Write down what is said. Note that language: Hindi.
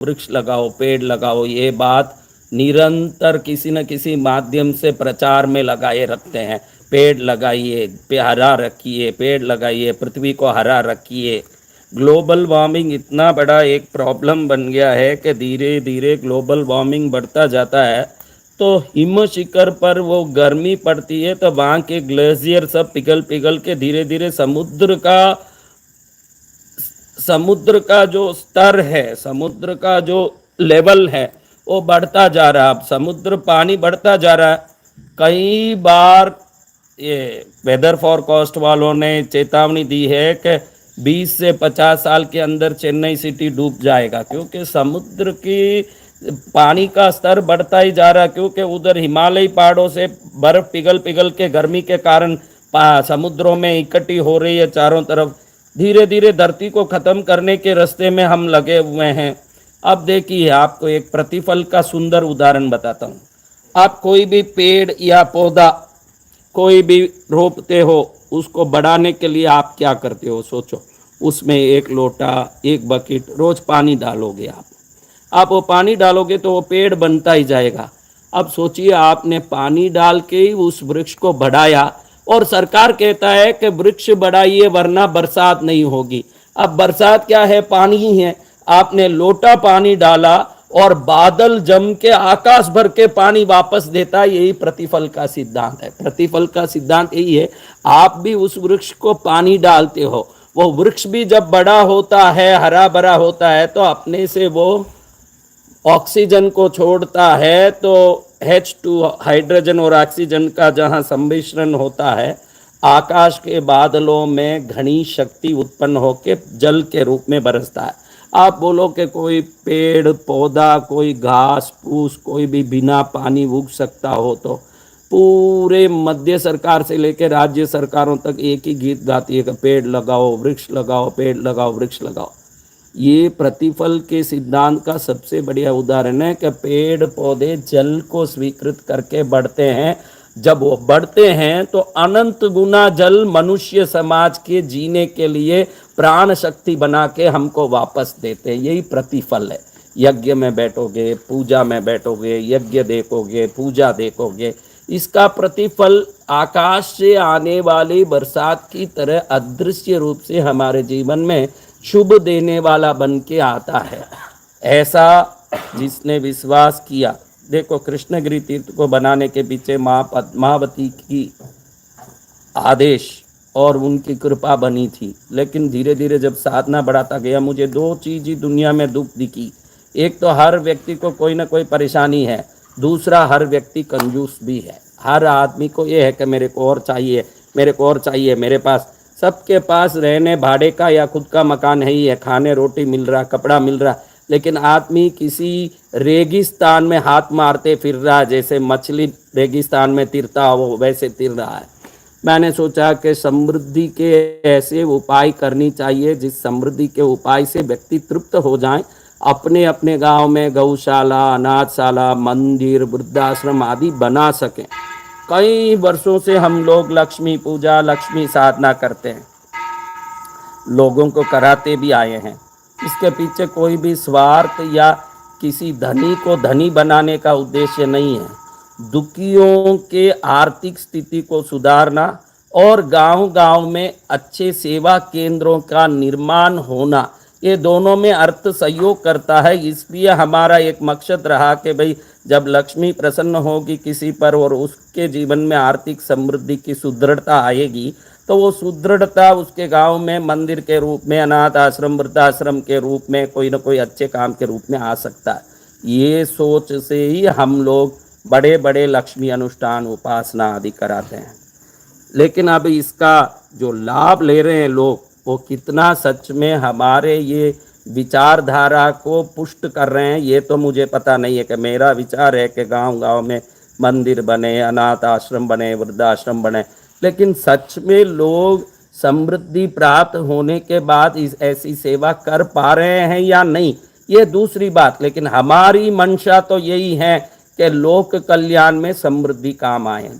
वृक्ष लगाओ, पेड़ लगाओ, ये बात निरंतर किसी न किसी माध्यम से प्रचार में लगाए रखते हैं। पेड़ लगाइए, हरा रखिए, पेड़ लगाइए, पृथ्वी को हरा रखिए। ग्लोबल वार्मिंग इतना बड़ा एक प्रॉब्लम बन गया है कि धीरे धीरे ग्लोबल वार्मिंग बढ़ता जाता है, तो हिम शिखर पर वो गर्मी पड़ती है तो वहाँ के ग्लेशियर सब पिघल पिघल के धीरे धीरे समुद्र का जो स्तर है, समुद्र का जो लेवल है वो बढ़ता जा रहा है। अब समुद्र पानी बढ़ता जा रहा है। कई बार ये वेदर फॉरकास्ट वालों ने चेतावनी दी है कि 20 से 50 साल के अंदर चेन्नई सिटी डूब जाएगा, क्योंकि समुद्र की पानी का स्तर बढ़ता ही जा रहा है। क्योंकि उधर हिमालयी पहाड़ों से बर्फ पिघल पिघल के गर्मी के कारण समुद्रों में इकट्ठी हो रही है चारों तरफ। धीरे धीरे धरती को ख़त्म करने के रास्ते में हम लगे हुए हैं। अब देखिए, आपको एक प्रतिफल का सुंदर उदाहरण बताता हूँ। आप कोई भी पेड़ या पौधा कोई भी रोपते हो, उसको बढ़ाने के लिए आप क्या करते हो? सोचो। उसमें एक लोटा, एक बकेट रोज पानी डालोगे। आप वो पानी डालोगे तो वो पेड़ बनता ही जाएगा। अब सोचिए, आपने पानी डाल के ही उस वृक्ष को बढ़ाया और सरकार कहता है कि वृक्ष बढ़ाइए वरना बरसात नहीं होगी। अब बरसात क्या है? पानी ही है। आपने लोटा पानी डाला और बादल जम के आकाश भर के पानी वापस देता है। यही प्रतिफल का सिद्धांत है। प्रतिफल का सिद्धांत यही है, आप भी उस वृक्ष को पानी डालते हो, वो वृक्ष भी जब बड़ा होता है, हरा भरा होता है, तो अपने से वो ऑक्सीजन को छोड़ता है। तो H2 हाइड्रोजन और ऑक्सीजन का जहाँ सम्मिश्रण होता है, आकाश के बादलों में घनी शक्ति उत्पन्न होकर जल के रूप में बरसता है। आप बोलो कि कोई पेड़ पौधा, कोई घास फूस, कोई भी बिना पानी उग सकता हो? तो पूरे मध्य सरकार से लेकर राज्य सरकारों तक एक ही गीत गाती है कि पेड़ लगाओ, वृक्ष लगाओ, पेड़ लगाओ, वृक्ष लगाओ। ये प्रतिफल के सिद्धांत का सबसे बढ़िया उदाहरण है कि पेड़ पौधे जल को स्वीकृत करके बढ़ते हैं। जब वो बढ़ते हैं तो अनंत गुना जल मनुष्य समाज के जीने के लिए प्राण शक्ति बना के हमको वापस देते हैं। यही प्रतिफल है। यज्ञ में बैठोगे, पूजा में बैठोगे, यज्ञ देखोगे, पूजा देखोगे, इसका प्रतिफल आकाश से आने वाली बरसात की तरह अदृश्य रूप से हमारे जीवन में शुभ देने वाला बन के आता है। ऐसा जिसने विश्वास किया, देखो कृष्णगिरी तीर्थ को बनाने के पीछे माँ पद्मावती की आदेश और उनकी कृपा बनी थी। लेकिन धीरे धीरे जब साधना बढ़ाता गया, मुझे दो चीज़ ही दुनिया में दुख दिखी। एक तो हर व्यक्ति को कोई ना कोई परेशानी है, दूसरा हर व्यक्ति कंजूस भी है। हर आदमी को ये है कि मेरे को और चाहिए, मेरे को और चाहिए। मेरे पास, सबके पास रहने भाड़े का या खुद का मकान है ही है, खाने रोटी मिल रहा, कपड़ा मिल रहा, लेकिन आदमी किसी रेगिस्तान में हाथ मारते फिर रहा। जैसे मछली रेगिस्तान में तिरता हो, वैसे तिर रहा है। मैंने सोचा कि समृद्धि के ऐसे उपाय करनी चाहिए जिस समृद्धि के उपाय से व्यक्ति तृप्त हो जाएं। अपने अपने गांव में गौशाला, अनाथशाला, मंदिर, वृद्धाश्रम आदि बना सकें। कई वर्षों से हम लोग लक्ष्मी पूजा, लक्ष्मी साधना करते हैं, लोगों को कराते भी आए हैं। इसके पीछे कोई भी स्वार्थ या किसी धनी को धनी बनाने का उद्देश्य नहीं है। दुखियों के आर्थिक स्थिति को सुधारना और गांव-गांव में अच्छे सेवा केंद्रों का निर्माण होना, ये दोनों में अर्थ सहयोग करता है। इसलिए हमारा एक मकसद रहा कि भाई जब लक्ष्मी प्रसन्न होगी किसी पर और उसके जीवन में आर्थिक समृद्धि की सुदृढ़ता आएगी, तो वो सुदृढ़ता उसके गांव में मंदिर के रूप में, अनाथ आश्रम, वृद्धाश्रम के रूप में, कोई ना कोई अच्छे काम के रूप में आ सकता है। ये सोच से ही हम लोग बड़े बड़े लक्ष्मी अनुष्ठान, उपासना आदि कराते हैं। लेकिन अब इसका जो लाभ ले रहे हैं लोग, वो कितना सच में हमारे ये विचारधारा को पुष्ट कर रहे हैं, ये तो मुझे पता नहीं है। कि मेरा विचार है कि गांव-गांव में मंदिर बने, अनाथ आश्रम बने, वृद्धाश्रम बने, लेकिन सच में लोग समृद्धि प्राप्त होने के बाद इस ऐसी सेवा कर पा रहे हैं या नहीं, ये दूसरी बात। लेकिन हमारी मंशा तो यही है कि लोक कल्याण में समृद्धि काम आए।